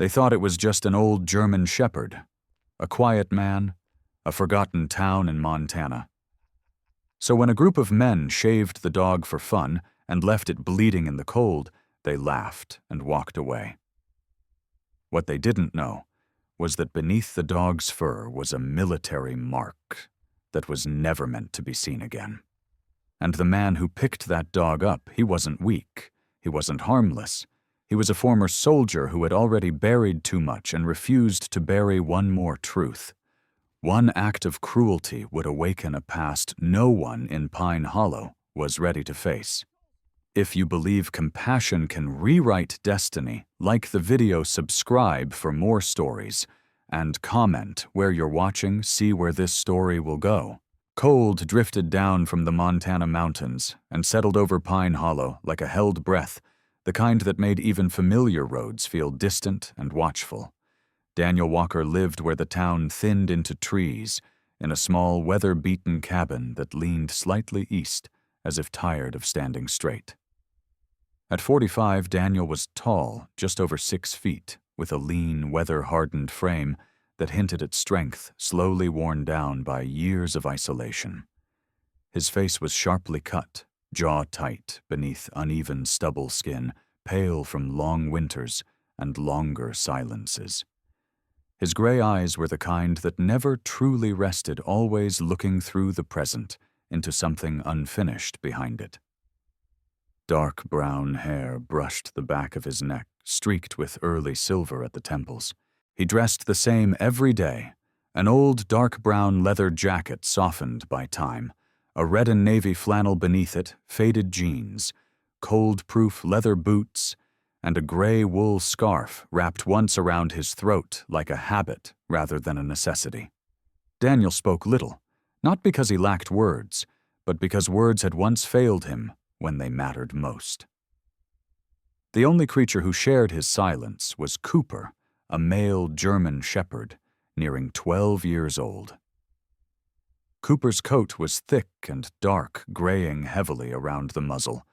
They thought it was just an old German shepherd, a quiet man, a forgotten town in Montana. So when a group of men shaved the dog for fun and left it bleeding in the cold, they laughed and walked away. What they didn't know was that beneath the dog's fur was a military mark that was never meant to be seen again. And the man who picked that dog up, he wasn't weak, he wasn't harmless. He was a former soldier who had already buried too much and refused to bury one more truth. One act of cruelty would awaken a past no one in Pine Hollow was ready to face. If you believe compassion can rewrite destiny, like the video, subscribe for more stories, and comment where you're watching, see where this story will go. Cold drifted down from the Montana mountains and settled over Pine Hollow like a held breath, the kind that made even familiar roads feel distant and watchful. Daniel Walker lived where the town thinned into trees, in a small, weather-beaten cabin that leaned slightly east, as if tired of standing straight. At 45, Daniel was tall, just over 6 feet, with a lean, weather-hardened frame that hinted at strength slowly worn down by years of isolation. His face was sharply cut, jaw tight beneath uneven stubble skin, pale from long winters and longer silences. His gray eyes were the kind that never truly rested, always looking through the present into something unfinished behind it. Dark brown hair brushed the back of his neck, streaked with early silver at the temples. He dressed the same every day, an old dark brown leather jacket softened by time, a red and navy flannel beneath it, faded jeans, cold-proof leather boots, and a gray wool scarf wrapped once around his throat like a habit rather than a necessity. Daniel spoke little, not because he lacked words, but because words had once failed him when they mattered most. The only creature who shared his silence was Cooper, a male German shepherd, nearing 12 years old. Cooper's coat was thick and dark, graying heavily around the muzzle,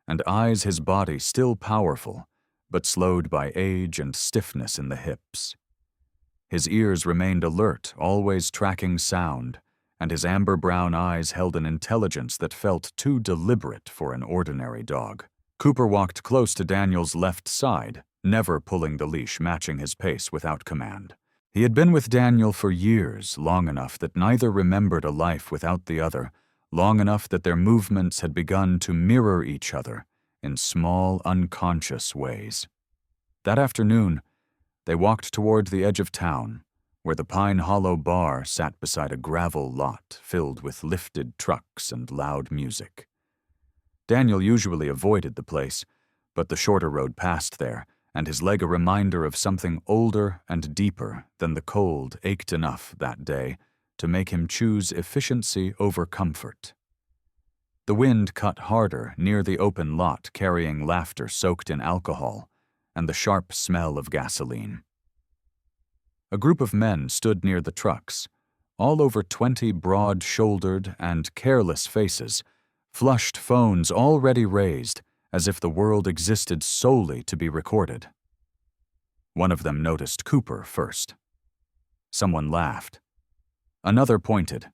and eyes his body still powerful, but slowed by age and stiffness in the hips. His ears remained alert, always tracking sound, and his amber-brown eyes held an intelligence that felt too deliberate for an ordinary dog. Cooper walked close to Daniel's left side, never pulling the leash, matching his pace without command. He had been with Daniel for years, long enough that neither remembered a life without the other, long enough that their movements had begun to mirror each other in small, unconscious ways. That afternoon, they walked toward the edge of town, where the Pine Hollow bar sat beside a gravel lot filled with lifted trucks and loud music. Daniel usually avoided the place, but the shorter road passed there, and his leg a reminder of something older and deeper than the cold ached enough that day to make him choose efficiency over comfort. The wind cut harder near the open lot, carrying laughter soaked in alcohol and the sharp smell of gasoline. A group of men stood near the trucks, all over 20 broad-shouldered and careless faces, flushed phones already raised as if the world existed solely to be recorded. One of them noticed Cooper first. Someone laughed. Another pointed.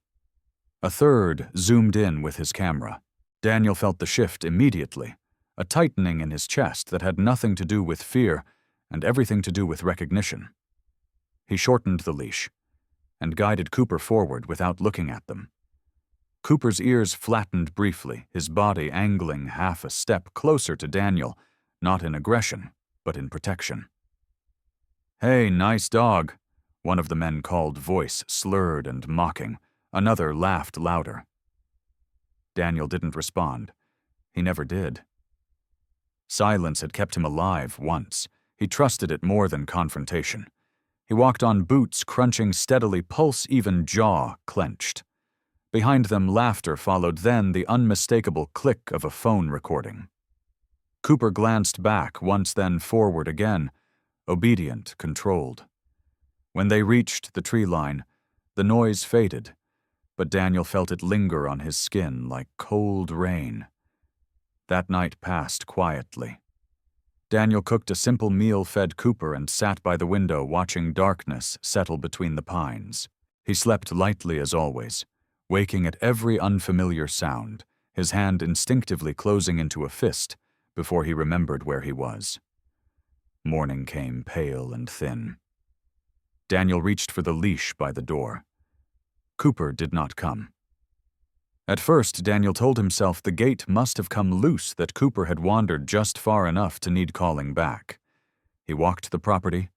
A third zoomed in with his camera. Daniel felt the shift immediately, a tightening in his chest that had nothing to do with fear and everything to do with recognition. He shortened the leash and guided Cooper forward without looking at them. Cooper's ears flattened briefly, his body angling half a step closer to Daniel, not in aggression, but in protection. "Hey, nice dog," one of the men called, voice slurred and mocking. Another laughed louder. Daniel didn't respond. He never did. Silence had kept him alive once. He trusted it more than confrontation. He walked on boots crunching steadily, pulse-even jaw clenched. Behind them, laughter followed, then the unmistakable click of a phone recording. Cooper glanced back, once then forward again, obedient, controlled. When they reached the tree line, the noise faded, but Daniel felt it linger on his skin like cold rain. That night passed quietly. Daniel cooked a simple meal, fed Cooper, and sat by the window watching darkness settle between the pines. He slept lightly as always, waking at every unfamiliar sound, his hand instinctively closing into a fist before he remembered where he was. Morning came pale and thin. Daniel reached for the leash by the door. Cooper did not come. At first, Daniel told himself the gate must have come loose, that Cooper had wandered just far enough to need calling back. He walked the property,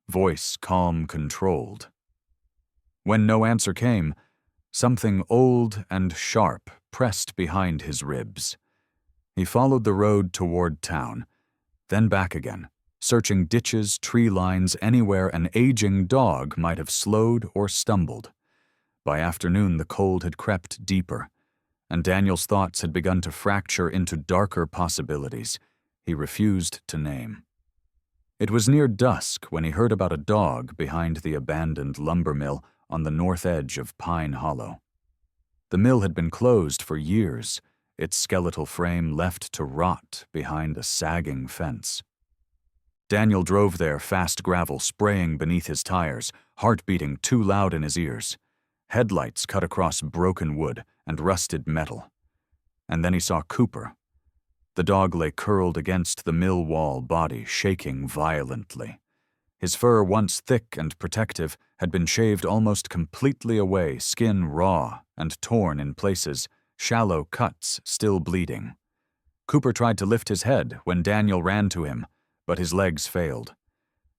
voice calm, controlled. When no answer came, something old and sharp pressed behind his ribs. He followed the road toward town, then back again, searching ditches, tree lines, anywhere an aging dog might have slowed or stumbled. By afternoon, the cold had crept deeper, and Daniel's thoughts had begun to fracture into darker possibilities he refused to name. It was near dusk when he heard about a dog behind the abandoned lumber mill on the north edge of Pine Hollow. The mill had been closed for years, its skeletal frame left to rot behind a sagging fence. Daniel drove there, fast gravel spraying beneath his tires, heart beating too loud in his ears. Headlights cut across broken wood and rusted metal. And then he saw Cooper. The dog lay curled against the mill wall, body shaking violently. His fur, once thick and protective, had been shaved almost completely away, skin raw and torn in places, shallow cuts still bleeding. Cooper tried to lift his head when Daniel ran to him, but his legs failed.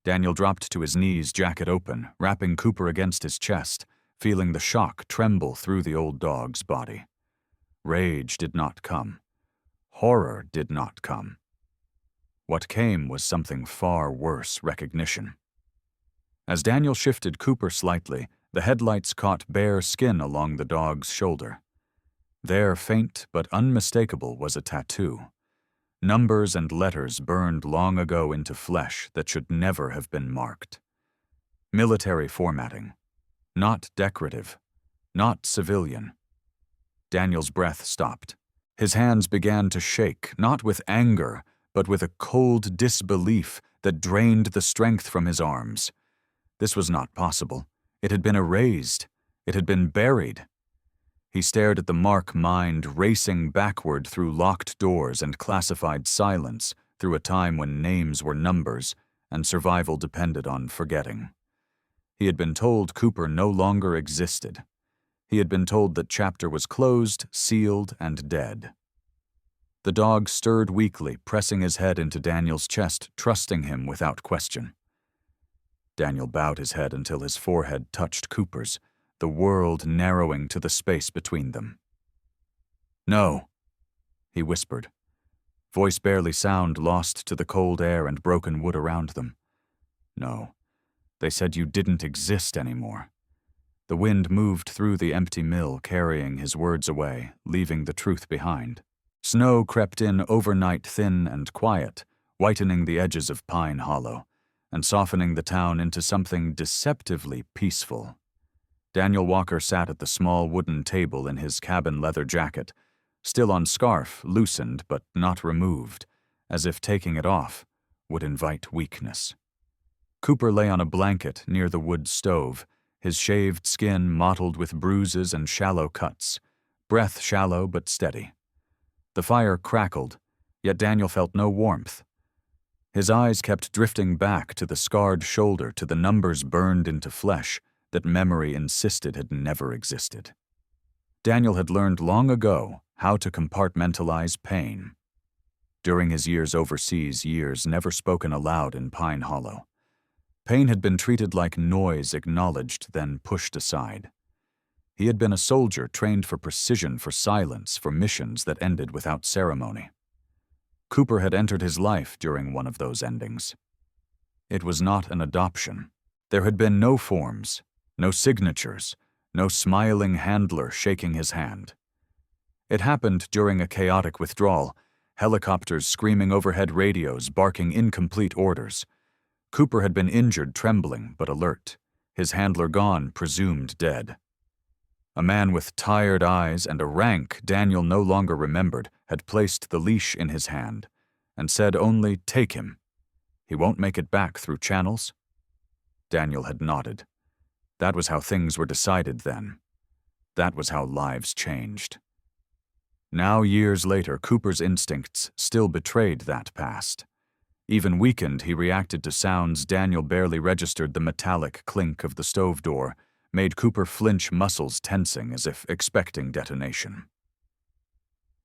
Daniel dropped to his knees, jacket open, wrapping Cooper against his chest, feeling the shock tremble through the old dog's body. Rage did not come. Horror did not come. What came was something far worse: recognition. As Daniel shifted Cooper slightly, the headlights caught bare skin along the dog's shoulder. There, faint but unmistakable, was a tattoo. Numbers and letters burned long ago into flesh that should never have been marked. Military formatting. Not decorative. Not civilian. Daniel's breath stopped. His hands began to shake, not with anger, but with a cold disbelief that drained the strength from his arms. This was not possible. It had been erased. It had been buried. He stared at the mark, mind racing backward through locked doors and classified silence, through a time when names were numbers and survival depended on forgetting. He had been told Cooper no longer existed. He had been told that chapter was closed, sealed, and dead. The dog stirred weakly, pressing his head into Daniel's chest, trusting him without question. Daniel bowed his head until his forehead touched Cooper's, the world narrowing to the space between them. "No," he whispered, voice barely sound, lost to the cold air and broken wood around them. "No, they said you didn't exist anymore." The wind moved through the empty mill, carrying his words away, leaving the truth behind. Snow crept in overnight, thin and quiet, whitening the edges of Pine Hollow, and softening the town into something deceptively peaceful. Daniel Walker sat at the small wooden table in his cabin leather jacket, still on scarf, loosened but not removed, as if taking it off would invite weakness. Cooper lay on a blanket near the wood stove, his shaved skin mottled with bruises and shallow cuts, breath shallow but steady. The fire crackled, yet Daniel felt no warmth. His eyes kept drifting back to the scarred shoulder, to the numbers burned into flesh that memory insisted had never existed. Daniel had learned long ago how to compartmentalize pain. During his years overseas, years never spoken aloud in Pine Hollow, pain had been treated like noise, acknowledged, then pushed aside. He had been a soldier trained for precision, for silence, for missions that ended without ceremony. Cooper had entered his life during one of those endings. It was not an adoption. There had been no forms, no signatures, no smiling handler shaking his hand. It happened during a chaotic withdrawal, helicopters screaming overhead, radios barking incomplete orders. Cooper had been injured, trembling but alert, his handler gone, presumed dead. A man with tired eyes and a rank Daniel no longer remembered had placed the leash in his hand and said only, "Take him," He won't make it back through channels? Daniel had nodded. That was how things were decided then. That was how lives changed. Now, years later, Cooper's instincts still betrayed that past. Even weakened, he reacted to sounds Daniel barely registered. The metallic clink of the stove door made Cooper flinch, muscles tensing as if expecting detonation.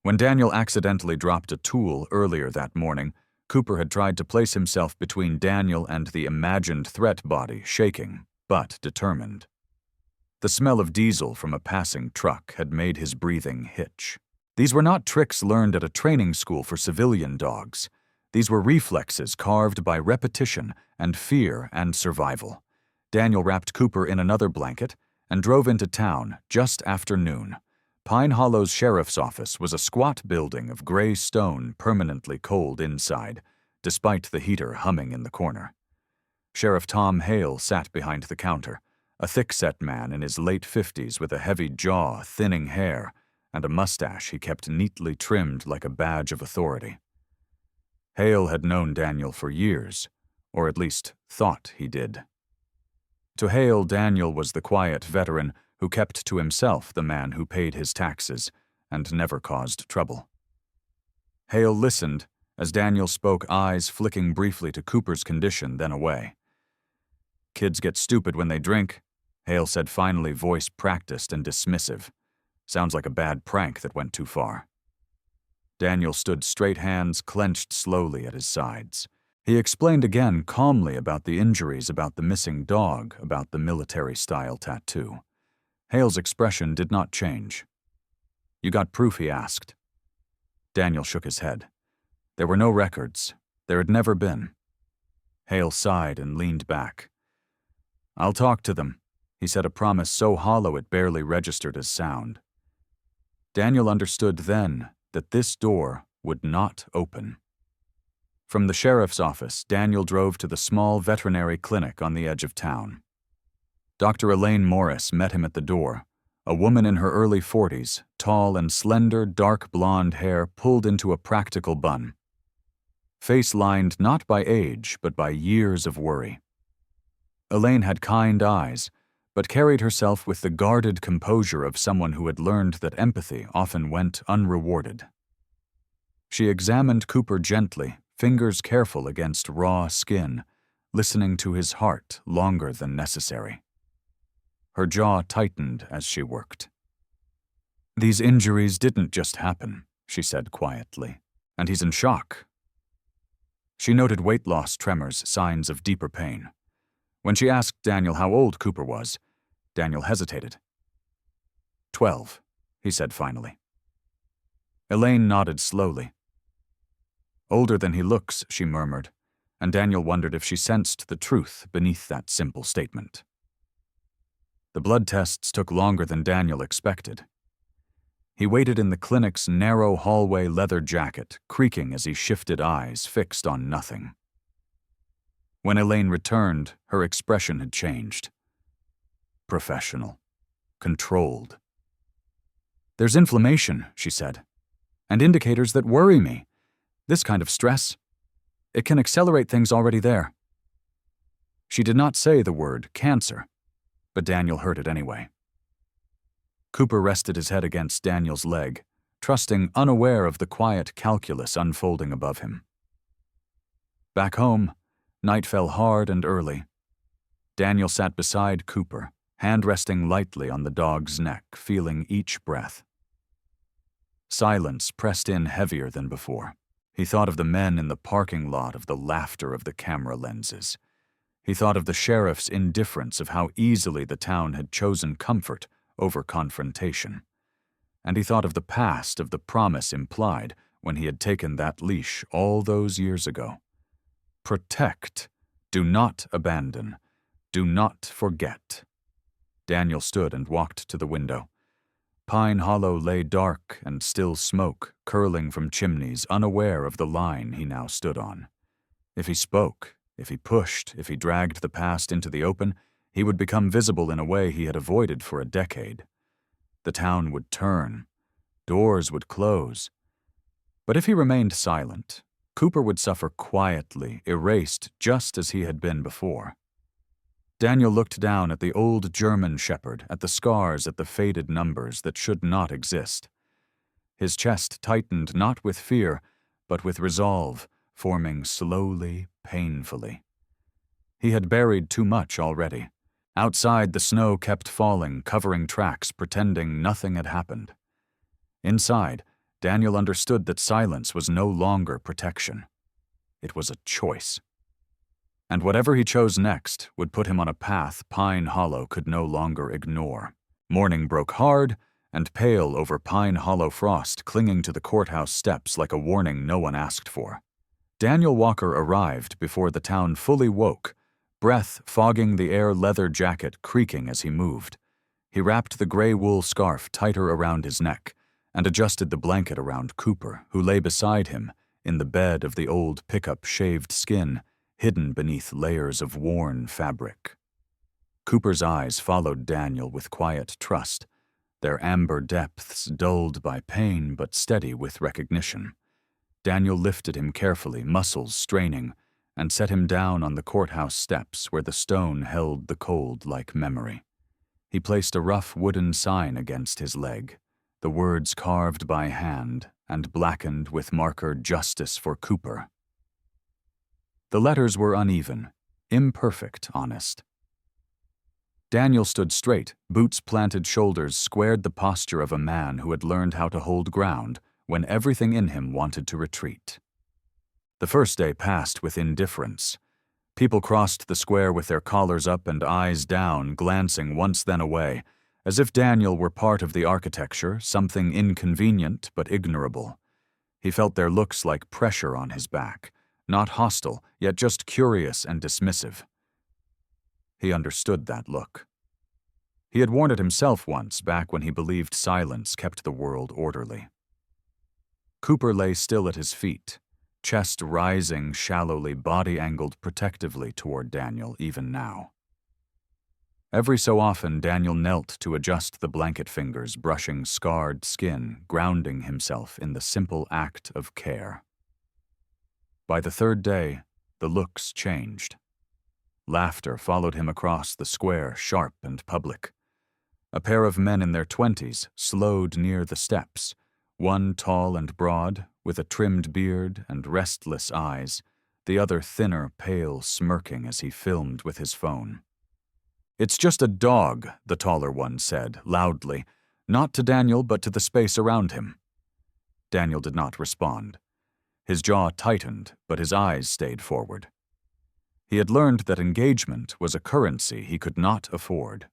When Daniel accidentally dropped a tool earlier that morning, Cooper had tried to place himself between Daniel and the imagined threat body, shaking, but determined. The smell of diesel from a passing truck had made his breathing hitch. These were not tricks learned at a training school for civilian dogs. These were reflexes carved by repetition and fear and survival. Daniel wrapped Cooper in another blanket and drove into town just after noon. Pine Hollow's sheriff's office was a squat building of gray stone, permanently cold inside, despite the heater humming in the corner. Sheriff Tom Hale sat behind the counter, a thick-set man in his late 50s with a heavy jaw, thinning hair, and a mustache he kept neatly trimmed like a badge of authority. Hale had known Daniel for years, or at least thought he did. To Hale, Daniel was the quiet veteran who kept to himself, the man who paid his taxes and never caused trouble. Hale listened as Daniel spoke, eyes flicking briefly to Cooper's condition, then away. "Kids get stupid when they drink," Hale said finally, voice practiced and dismissive. "Sounds like a bad prank that went too far." Daniel stood straight, hands clenched slowly at his sides. He explained again calmly about the injuries, about the missing dog, about the military-style tattoo. Hale's expression did not change. "You got proof?" he asked. Daniel shook his head. There were no records. There had never been. Hale sighed and leaned back. "I'll talk to them," he said, a promise so hollow it barely registered as sound. Daniel understood then that this door would not open. From the sheriff's office, Daniel drove to the small veterinary clinic on the edge of town. Dr. Elaine Morris met him at the door, a woman in her early 40s, tall and slender, dark blonde hair pulled into a practical bun. Face lined not by age, but by years of worry. Elaine had kind eyes, but carried herself with the guarded composure of someone who had learned that empathy often went unrewarded. She examined Cooper gently, fingers careful against raw skin, listening to his heart longer than necessary. Her jaw tightened as she worked. "These injuries didn't just happen," she said quietly, "and he's in shock." She noted weight loss tremors, signs of deeper pain. When she asked Daniel how old Cooper was, Daniel hesitated. 12, he said finally. Elaine nodded slowly. "Older than he looks," she murmured, and Daniel wondered if she sensed the truth beneath that simple statement. The blood tests took longer than Daniel expected. He waited in the clinic's narrow hallway leather jacket, creaking as he shifted, eyes fixed on nothing. When Elaine returned, her expression had changed. Professional. Controlled. "There's inflammation," she said, "and indicators that worry me. This kind of stress, it can accelerate things already there." She did not say the word cancer, but Daniel heard it anyway. Cooper rested his head against Daniel's leg, trusting, unaware of the quiet calculus unfolding above him. Back home, night fell hard and early. Daniel sat beside Cooper, hand resting lightly on the dog's neck, feeling each breath. Silence pressed in heavier than before. He thought of the men in the parking lot, of the laughter of the camera lenses. He thought of the sheriff's indifference, of how easily the town had chosen comfort over confrontation. And he thought of the past, of the promise implied when he had taken that leash all those years ago. Protect. Do not abandon. Do not forget. Daniel stood and walked to the window. Pine Hollow lay dark and still smoke, curling from chimneys, unaware of the line he now stood on. If he spoke, if he pushed, if he dragged the past into the open, he would become visible in a way he had avoided for a decade. The town would turn. Doors would close. But if he remained silent, Cooper would suffer quietly, erased just as he had been before. Daniel looked down at the old German shepherd, at the scars, at the faded numbers that should not exist. His chest tightened not with fear, but with resolve, forming slowly, painfully. He had buried too much already. Outside, the snow kept falling, covering tracks, pretending nothing had happened. Inside, Daniel understood that silence was no longer protection. It was a choice. And whatever he chose next would put him on a path Pine Hollow could no longer ignore. Morning broke hard and pale over Pine Hollow frost, clinging to the courthouse steps like a warning no one asked for. Daniel Walker arrived before the town fully woke, breath fogging the air, leather jacket creaking as he moved. He wrapped the gray wool scarf tighter around his neck and adjusted the blanket around Cooper, who lay beside him in the bed of the old pickup, shaved skin hidden beneath layers of worn fabric. Cooper's eyes followed Daniel with quiet trust, their amber depths dulled by pain but steady with recognition. Daniel lifted him carefully, muscles straining, and set him down on the courthouse steps where the stone held the cold like memory. He placed a rough wooden sign against his leg, the words carved by hand and blackened with marker "Justice for Cooper." The letters were uneven, imperfect, honest. Daniel stood straight, boots-planted shoulders squared the posture of a man who had learned how to hold ground when everything in him wanted to retreat. The first day passed with indifference. People crossed the square with their collars up and eyes down, glancing once then away, as if Daniel were part of the architecture, something inconvenient but ignorable. He felt their looks like pressure on his back, not hostile, yet just curious and dismissive. He understood that look. He had worn it himself once, back when he believed silence kept the world orderly. Cooper lay still at his feet, chest rising shallowly, body angled protectively toward Daniel even now. Every so often, Daniel knelt to adjust the blanket fingers, brushing scarred skin, grounding himself in the simple act of care. By the third day, the looks changed. Laughter followed him across the square, sharp and public. A pair of men in their 20s slowed near the steps, one tall and broad, with a trimmed beard and restless eyes, the other thinner, pale, smirking as he filmed with his phone. "It's just a dog," the taller one said, loudly, not to Daniel but to the space around him. Daniel did not respond. His jaw tightened, but his eyes stayed forward. He had learned that engagement was a currency he could not afford.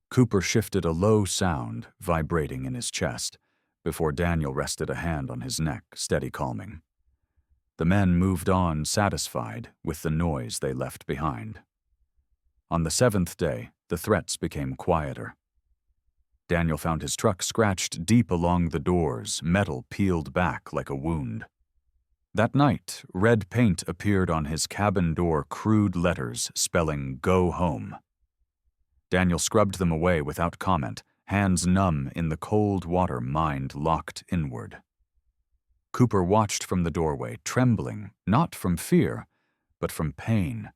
Cooper shifted a low sound, vibrating in his chest, before Daniel rested a hand on his neck, steady calming. The men moved on, satisfied with the noise they left behind. On the 7th day, the threats became quieter. Daniel found his truck scratched deep along the doors, metal peeled back like a wound. That night, red paint appeared on his cabin door, crude letters spelling "Go Home." Daniel scrubbed them away without comment, hands numb in the cold water, mind locked inward. Cooper watched from the doorway, trembling, not from fear, but from pain,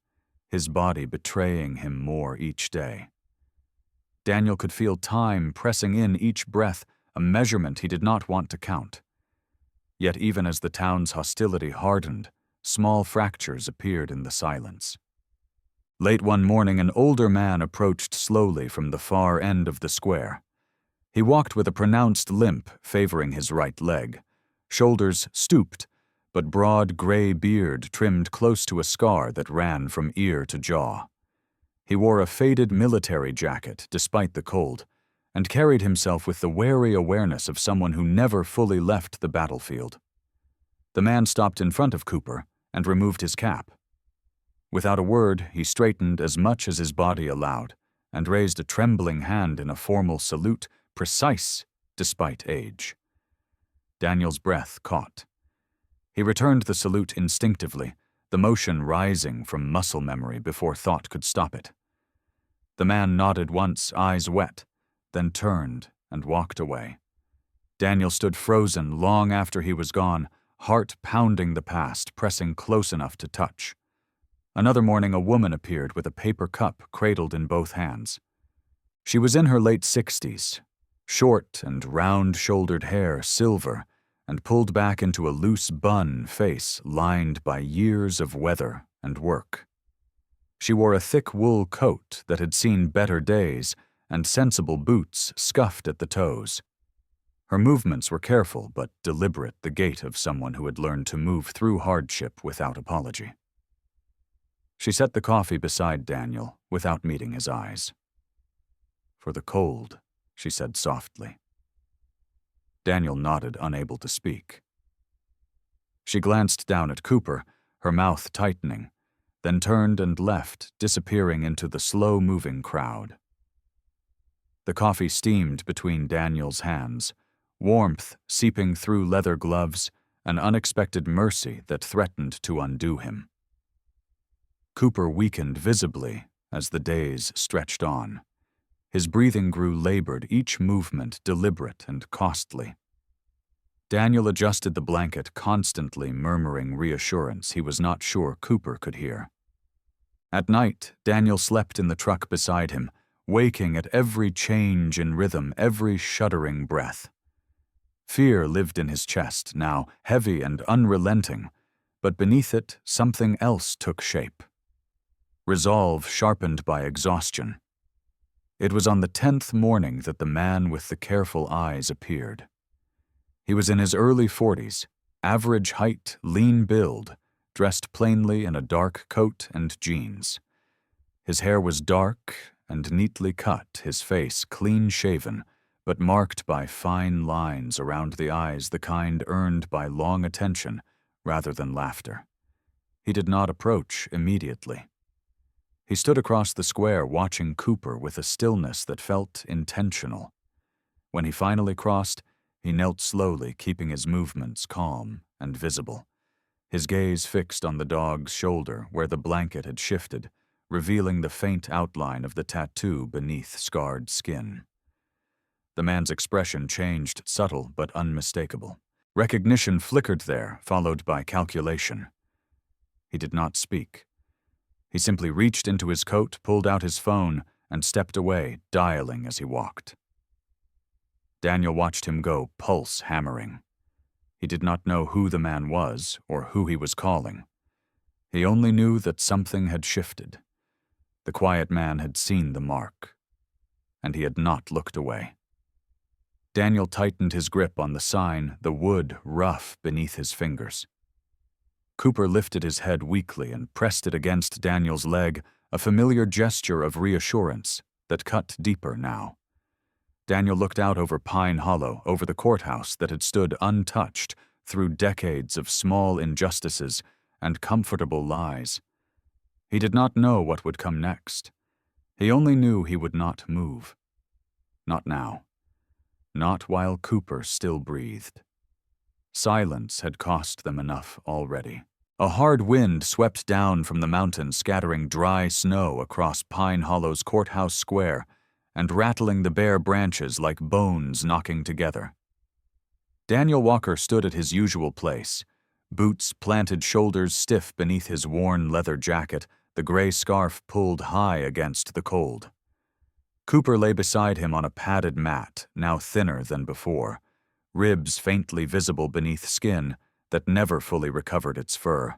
his body betraying him more each day. Daniel could feel time pressing in each breath, a measurement he did not want to count. Yet even as the town's hostility hardened, small fractures appeared in the silence. Late one morning, an older man approached slowly from the far end of the square. He walked with a pronounced limp favoring his right leg, shoulders stooped, but broad gray beard trimmed close to a scar that ran from ear to jaw. He wore a faded military jacket despite the cold, and carried himself with the wary awareness of someone who never fully left the battlefield. The man stopped in front of Cooper and removed his cap. Without a word, he straightened as much as his body allowed and raised a trembling hand in a formal salute, precise despite age. Daniel's breath caught. He returned the salute instinctively, the motion rising from muscle memory before thought could stop it. The man nodded once, eyes wet, then turned and walked away. Daniel stood frozen long after he was gone, heart pounding the past, pressing close enough to touch. Another morning, a woman appeared with a paper cup cradled in both hands. She was in her late 60s, short and round-shouldered hair silver and pulled back into a loose bun face lined by years of weather and work. She wore a thick wool coat that had seen better days and sensible boots scuffed at the toes. Her movements were careful but deliberate, the gait of someone who had learned to move through hardship without apology. She set the coffee beside Daniel without meeting his eyes. "For the cold," she said softly. Daniel nodded, unable to speak. She glanced down at Cooper, her mouth tightening, then turned and left, disappearing into the slow-moving crowd. The coffee steamed between Daniel's hands, warmth seeping through leather gloves, an unexpected mercy that threatened to undo him. Cooper weakened visibly as the days stretched on. His breathing grew labored, each movement deliberate and costly. Daniel adjusted the blanket, constantly murmuring reassurance he was not sure Cooper could hear. At night, Daniel slept in the truck beside him, waking at every change in rhythm, every shuddering breath. Fear lived in his chest, now heavy and unrelenting, but beneath it something else took shape. Resolve sharpened by exhaustion. It was on the 10th morning that the man with the careful eyes appeared. He was in his early 40s, average height, lean build, dressed plainly in a dark coat and jeans. His hair was dark and neatly cut, his face clean-shaven, but marked by fine lines around the eyes, the kind earned by long attention rather than laughter. He did not approach immediately. He stood across the square watching Cooper with a stillness that felt intentional. When he finally crossed, he knelt slowly, keeping his movements calm and visible, his gaze fixed on the dog's shoulder where the blanket had shifted, revealing the faint outline of the tattoo beneath scarred skin. The man's expression changed, subtle but unmistakable. Recognition flickered there, followed by calculation. He did not speak. He simply reached into his coat, pulled out his phone, and stepped away, dialing as he walked. Daniel watched him go, pulse hammering. He did not know who the man was or who he was calling. He only knew that something had shifted. The quiet man had seen the mark, and he had not looked away. Daniel tightened his grip on the sign, the wood rough beneath his fingers. Cooper lifted his head weakly and pressed it against Daniel's leg, a familiar gesture of reassurance that cut deeper now. Daniel looked out over Pine Hollow, over the courthouse that had stood untouched through decades of small injustices and comfortable lies. He did not know what would come next. He only knew he would not move. Not now. Not while Cooper still breathed. Silence had cost them enough already. A hard wind swept down from the mountains, scattering dry snow across Pine Hollow's courthouse square and rattling the bare branches like bones knocking together. Daniel Walker stood at his usual place, boots planted shoulders stiff beneath his worn leather jacket, the gray scarf pulled high against the cold. Cooper lay beside him on a padded mat, now thinner than before, ribs faintly visible beneath skin that never fully recovered its fur.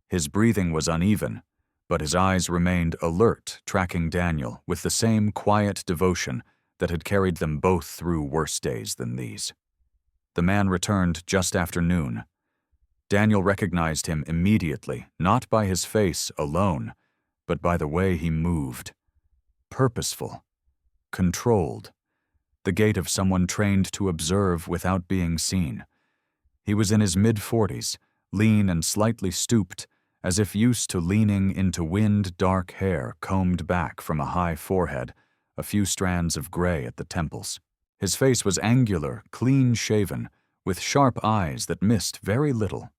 His breathing was uneven, but his eyes remained alert, tracking Daniel with the same quiet devotion that had carried them both through worse days than these. The man returned just after noon. Daniel recognized him immediately, not by his face alone, but by the way he moved. Purposeful, controlled, the gait of someone trained to observe without being seen. He was in his mid-40s, lean and slightly stooped, as if used to leaning into wind-dark hair combed back from a high forehead, a few strands of gray at the temples. His face was angular, clean-shaven, with sharp eyes that missed very little.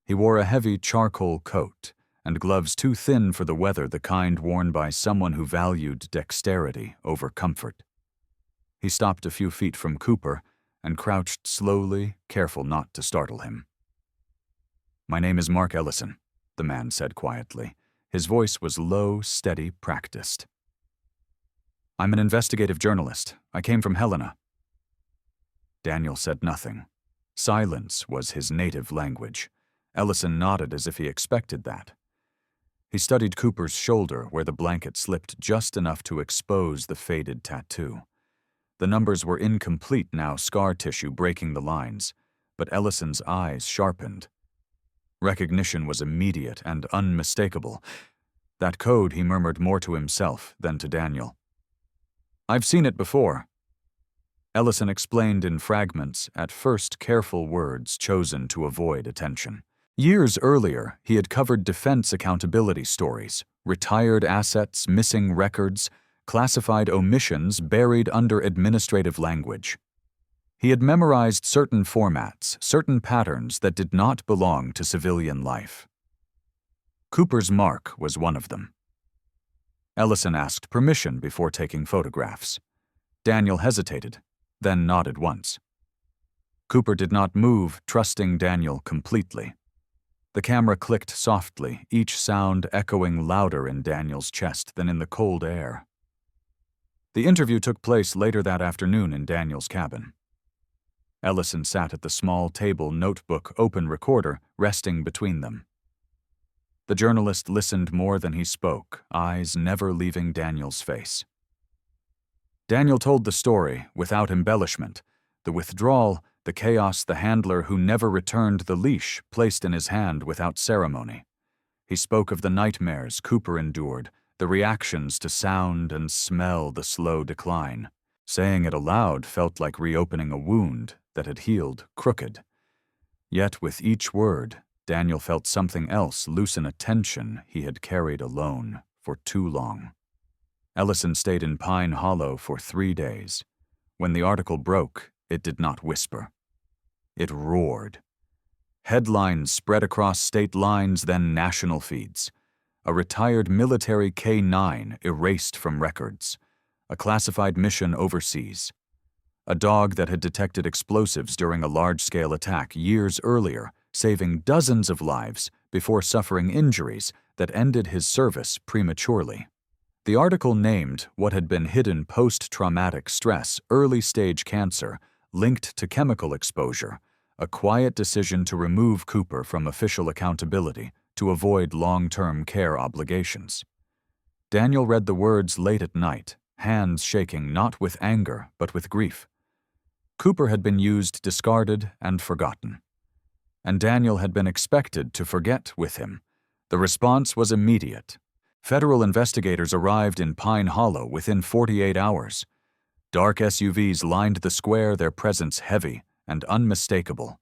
He wore a heavy charcoal coat and gloves too thin for the weather, the kind worn by someone who valued dexterity over comfort. He stopped a few feet from Cooper and crouched slowly, careful not to startle him. "My name is Mark Ellison," the man said quietly. His voice was low, steady, practiced. "I'm an investigative journalist. I came from Helena." Daniel said nothing. Silence was his native language. Ellison nodded as if he expected that. He studied Cooper's shoulder where the blanket slipped just enough to expose the faded tattoo. The numbers were incomplete now, scar tissue breaking the lines, but Ellison's eyes sharpened. Recognition was immediate and unmistakable. That code, he murmured more to himself than to Daniel. "I've seen it before." Ellison explained in fragments, at first careful words chosen to avoid attention. Years earlier, he had covered defense accountability stories, retired assets, missing records, classified omissions buried under administrative language. He had memorized certain formats, certain patterns that did not belong to civilian life. Cooper's mark was one of them. Ellison asked permission before taking photographs. Daniel hesitated, then nodded once. Cooper did not move, trusting Daniel completely. The camera clicked softly, each sound echoing louder in Daniel's chest than in the cold air. The interview took place later that afternoon in Daniel's cabin. Ellison sat at the small table, notebook, open recorder, resting between them. The journalist listened more than he spoke, eyes never leaving Daniel's face. Daniel told the story without embellishment, the withdrawal, the chaos, the handler who never returned the leash placed in his hand without ceremony. He spoke of the nightmares Cooper endured, the reactions to sound and smell, the slow decline. Saying it aloud felt like reopening a wound that had healed crooked. Yet with each word, Daniel felt something else loosen a tension he had carried alone for too long. Ellison stayed in Pine Hollow for 3 days. When the article broke, it did not whisper. It roared. Headlines spread across state lines, then national feeds. A retired military K-9 erased from records. A classified mission overseas. A dog that had detected explosives during a large-scale attack years earlier, saving dozens of lives before suffering injuries that ended his service prematurely. The article named what had been hidden post-traumatic stress, early-stage cancer, linked to chemical exposure, a quiet decision to remove Cooper from official accountability to avoid long-term care obligations. Daniel read the words late at night, hands shaking not with anger but with grief. Cooper had been used, discarded, and forgotten. And Daniel had been expected to forget with him. The response was immediate. Federal investigators arrived in Pine Hollow within 48 hours. Dark SUVs lined the square, their presence heavy and unmistakable.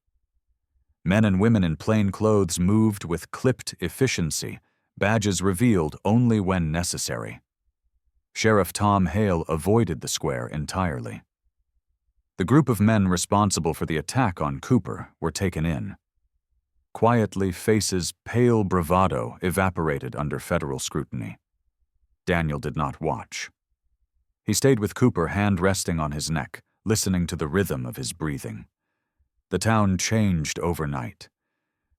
Men and women in plain clothes moved with clipped efficiency, badges revealed only when necessary. Sheriff Tom Hale avoided the square entirely. The group of men responsible for the attack on Cooper were taken in. Quietly, faces pale bravado evaporated under federal scrutiny. Daniel did not watch. He stayed with Cooper, hand resting on his neck, listening to the rhythm of his breathing. The town changed overnight.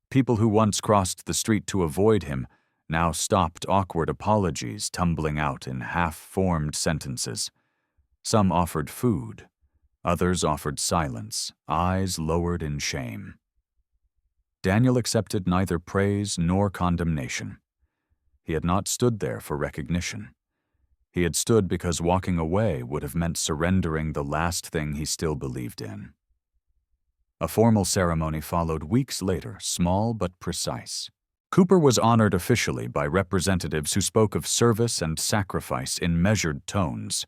People who once crossed the street to avoid him now stopped, awkward apologies tumbling out in half-formed sentences. Some offered food. Others offered silence, eyes lowered in shame. Daniel accepted neither praise nor condemnation. He had not stood there for recognition. He had stood because walking away would have meant surrendering the last thing he still believed in. A formal ceremony followed weeks later, small but precise. Cooper was honored officially by representatives who spoke of service and sacrifice in measured tones.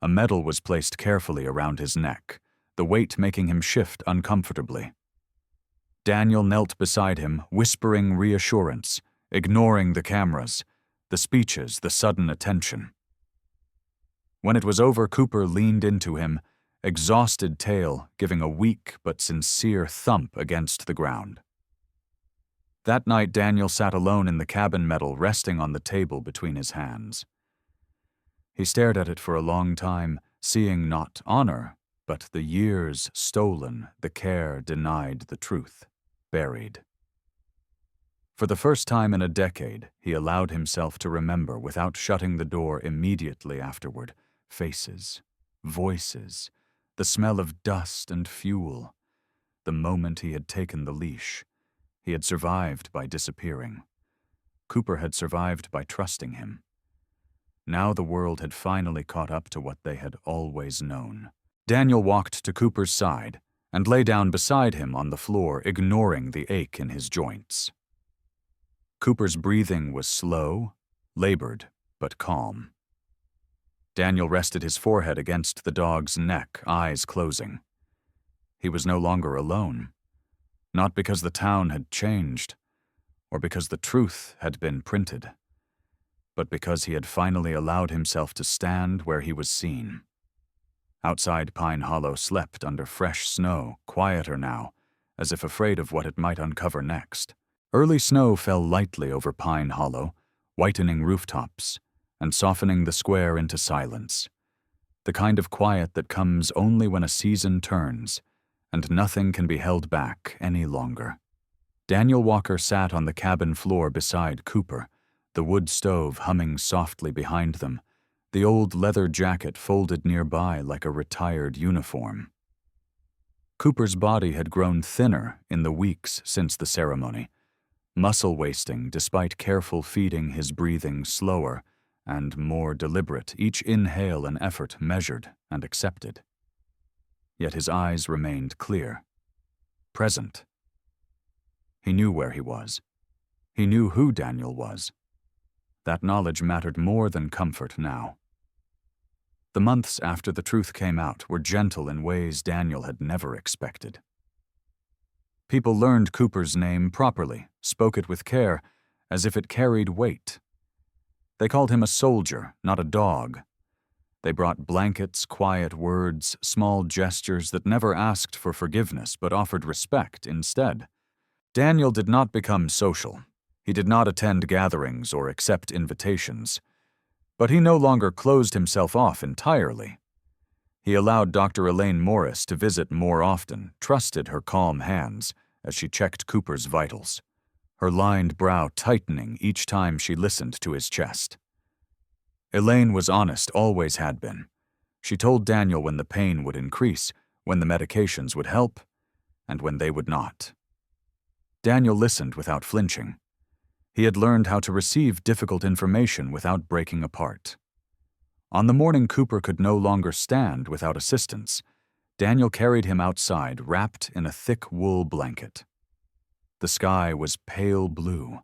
A medal was placed carefully around his neck, the weight making him shift uncomfortably. Daniel knelt beside him, whispering reassurance, ignoring the cameras, the speeches, the sudden attention. When it was over, Cooper leaned into him, exhausted tail giving a weak but sincere thump against the ground. That night, Daniel sat alone in the cabin, medal resting on the table between his hands. He stared at it for a long time, seeing not honor, But the years stolen, the care denied, the truth buried. For the first time in a decade, he allowed himself to remember without shutting the door immediately afterward. Faces, voices, the smell of dust and fuel. The moment he had taken the leash, he had survived by disappearing. Cooper had survived by trusting him. Now the world had finally caught up to what they had always known. Daniel walked to Cooper's side and lay down beside him on the floor, ignoring the ache in his joints. Cooper's breathing was slow, labored, but calm. Daniel rested his forehead against the dog's neck, eyes closing. He was no longer alone, not because the town had changed, or because the truth had been printed, but because he had finally allowed himself to stand where he was seen. Outside, Pine Hollow slept under fresh snow, quieter now, as if afraid of what it might uncover next. Early snow fell lightly over Pine Hollow, whitening rooftops and softening the square into silence, the kind of quiet that comes only when a season turns and nothing can be held back any longer. Daniel Walker sat on the cabin floor beside Cooper, the wood stove humming softly behind them, the old leather jacket folded nearby like a retired uniform. Cooper's body had grown thinner in the weeks since the ceremony, muscle wasting despite careful feeding, his breathing slower and more deliberate, each inhale an effort measured and accepted. Yet his eyes remained clear, present. He knew where he was. He knew who Daniel was. That knowledge mattered more than comfort now. The months after the truth came out were gentle in ways Daniel had never expected. People learned Cooper's name properly, spoke it with care, as if it carried weight. They called him a soldier, not a dog. They brought blankets, quiet words, small gestures that never asked for forgiveness but offered respect instead. Daniel did not become social. He did not attend gatherings or accept invitations. But he no longer closed himself off entirely. He allowed Dr. Elaine Morris to visit more often, trusted her calm hands as she checked Cooper's vitals, her lined brow tightening each time she listened to his chest. Elaine was honest, always had been. She told Daniel when the pain would increase, when the medications would help, and when they would not. Daniel listened without flinching. He had learned how to receive difficult information without breaking apart. On the morning Cooper could no longer stand without assistance, Daniel carried him outside, wrapped in a thick wool blanket. The sky was pale blue,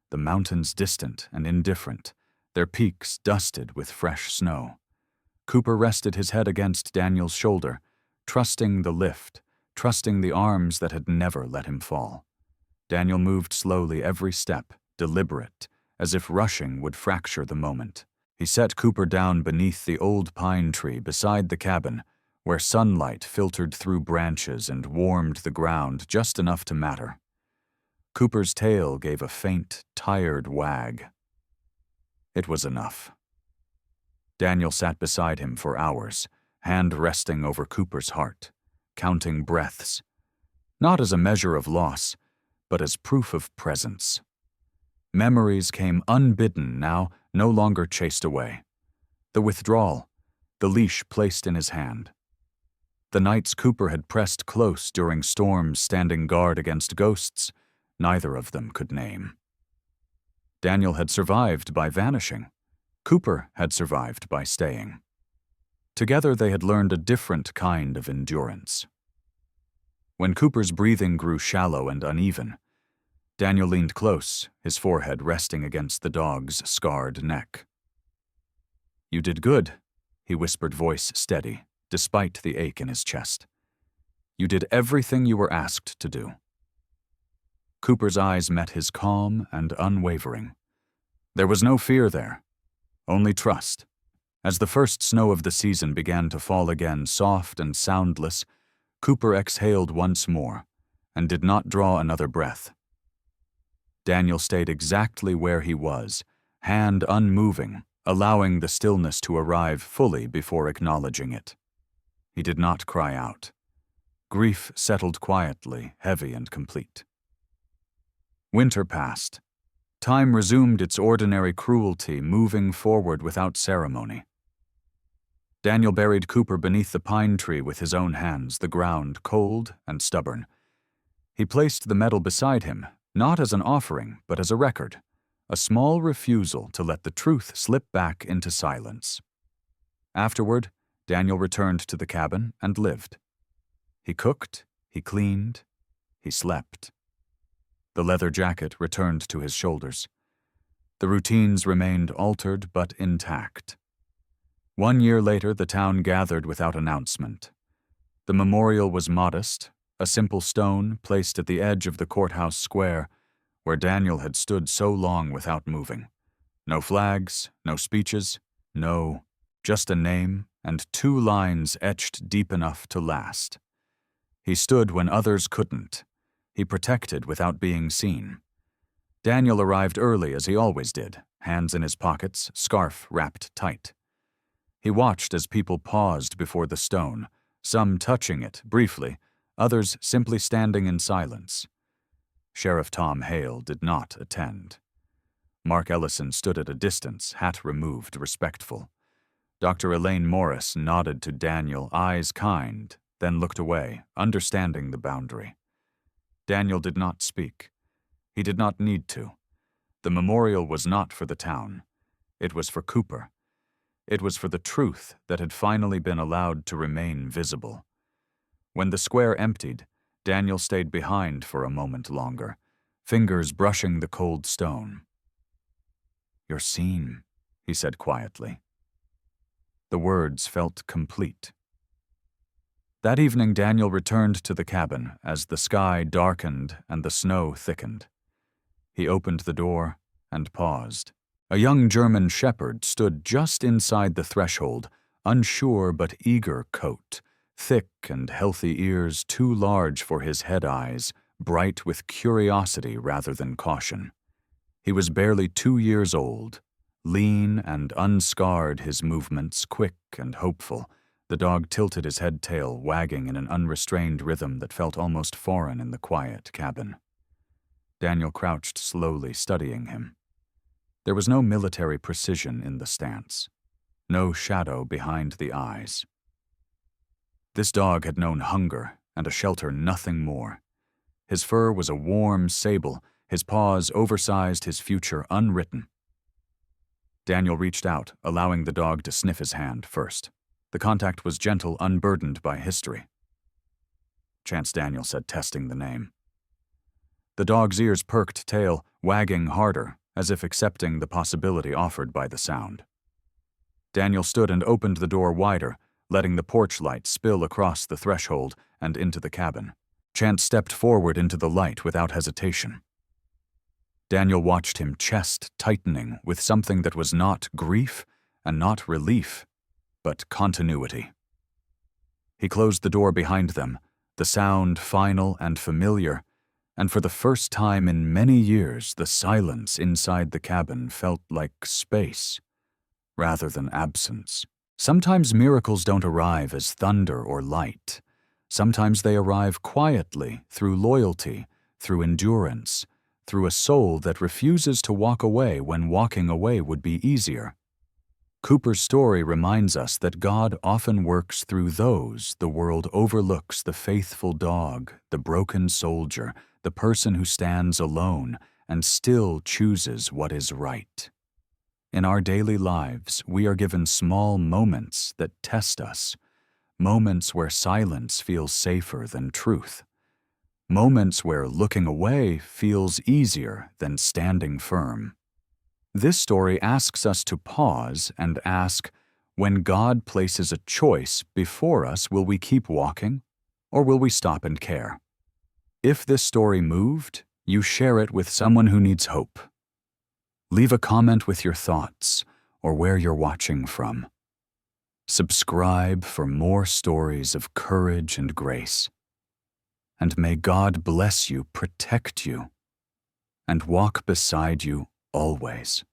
the mountains distant and indifferent, their peaks dusted with fresh snow. Cooper rested his head against Daniel's shoulder, trusting the lift, trusting the arms that had never let him fall. Daniel moved slowly every step, deliberate, as if rushing would fracture the moment. He set Cooper down beneath the old pine tree beside the cabin, where sunlight filtered through branches and warmed the ground just enough to matter. Cooper's tail gave a faint, tired wag. It was enough. Daniel sat beside him for hours, hand resting over Cooper's heart, counting breaths, not as a measure of loss, but as proof of presence. Memories came unbidden now, no longer chased away. The withdrawal, the leash placed in his hand. The nights Cooper had pressed close during storms, standing guard against ghosts, neither of them could name. Daniel had survived by vanishing. Cooper had survived by staying. Together they had learned a different kind of endurance. When Cooper's breathing grew shallow and uneven, Daniel leaned close, his forehead resting against the dog's scarred neck. "You did good," he whispered, voice steady, despite the ache in his chest. "You did everything you were asked to do." Cooper's eyes met his calm and unwavering. There was no fear there, only trust. As the first snow of the season began to fall again, soft and soundless, Cooper exhaled once more and did not draw another breath. Daniel stayed exactly where he was, hand unmoving, allowing the stillness to arrive fully before acknowledging it. He did not cry out. Grief settled quietly, heavy and complete. Winter passed. Time resumed its ordinary cruelty, moving forward without ceremony. Daniel buried Cooper beneath the pine tree with his own hands, the ground cold and stubborn. He placed the medal beside him, not as an offering, but as a record, a small refusal to let the truth slip back into silence. Afterward, Daniel returned to the cabin and lived. He cooked, he cleaned, he slept. The leather jacket returned to his shoulders. The routines remained altered but intact. 1 year later, the town gathered without announcement. The memorial was modest, a simple stone placed at the edge of the courthouse square, where Daniel had stood so long without moving. No flags, no speeches, just a name and 2 lines etched deep enough to last. He stood when others couldn't. He protected without being seen. Daniel arrived early as he always did, hands in his pockets, scarf wrapped tight. He watched as people paused before the stone, some touching it briefly, others simply standing in silence. Sheriff Tom Hale did not attend. Mark Ellison stood at a distance, hat removed, respectful. Dr. Elaine Morris nodded to Daniel, eyes kind, then looked away, understanding the boundary. Daniel did not speak. He did not need to. The memorial was not for the town. It was for Cooper. It was for the truth that had finally been allowed to remain visible. When the square emptied, Daniel stayed behind for a moment longer, fingers brushing the cold stone. "You're seen," he said quietly. The words felt complete. That evening, Daniel returned to the cabin as the sky darkened and the snow thickened. He opened the door and paused. A young German shepherd stood just inside the threshold, unsure but eager coat, thick and healthy ears too large for his head eyes, bright with curiosity rather than caution. He was barely 2 years old, lean and unscarred, his movements quick and hopeful. The dog tilted his head-tail, wagging in an unrestrained rhythm that felt almost foreign in the quiet cabin. Daniel crouched slowly, studying him. There was no military precision in the stance, no shadow behind the eyes. This dog had known hunger and a shelter, nothing more. His fur was a warm sable, his paws oversized, his future unwritten. Daniel reached out, allowing the dog to sniff his hand first. The contact was gentle, unburdened by history. Chance Daniel said, testing the name. The dog's ears perked, tail wagging harder, as if accepting the possibility offered by the sound. Daniel stood and opened the door wider, letting the porch light spill across the threshold and into the cabin. Chance stepped forward into the light without hesitation. Daniel watched him, chest tightening with something that was not grief and not relief, but continuity. He closed the door behind them, the sound final and familiar, and for the first time in many years, the silence inside the cabin felt like space, rather than absence. Sometimes miracles don't arrive as thunder or light. Sometimes they arrive quietly, through loyalty, through endurance, through a soul that refuses to walk away when walking away would be easier. Cooper's story reminds us that God often works through those the world overlooks: the faithful dog, the broken soldier, the person who stands alone and still chooses what is right. In our daily lives, we are given small moments that test us, moments where silence feels safer than truth, moments where looking away feels easier than standing firm. This story asks us to pause and ask, when God places a choice before us, will we keep walking, or will we stop and care? If this story moved, you share it with someone who needs hope. Leave a comment with your thoughts or where you're watching from. Subscribe for more stories of courage and grace. And may God bless you, protect you, and walk beside you always.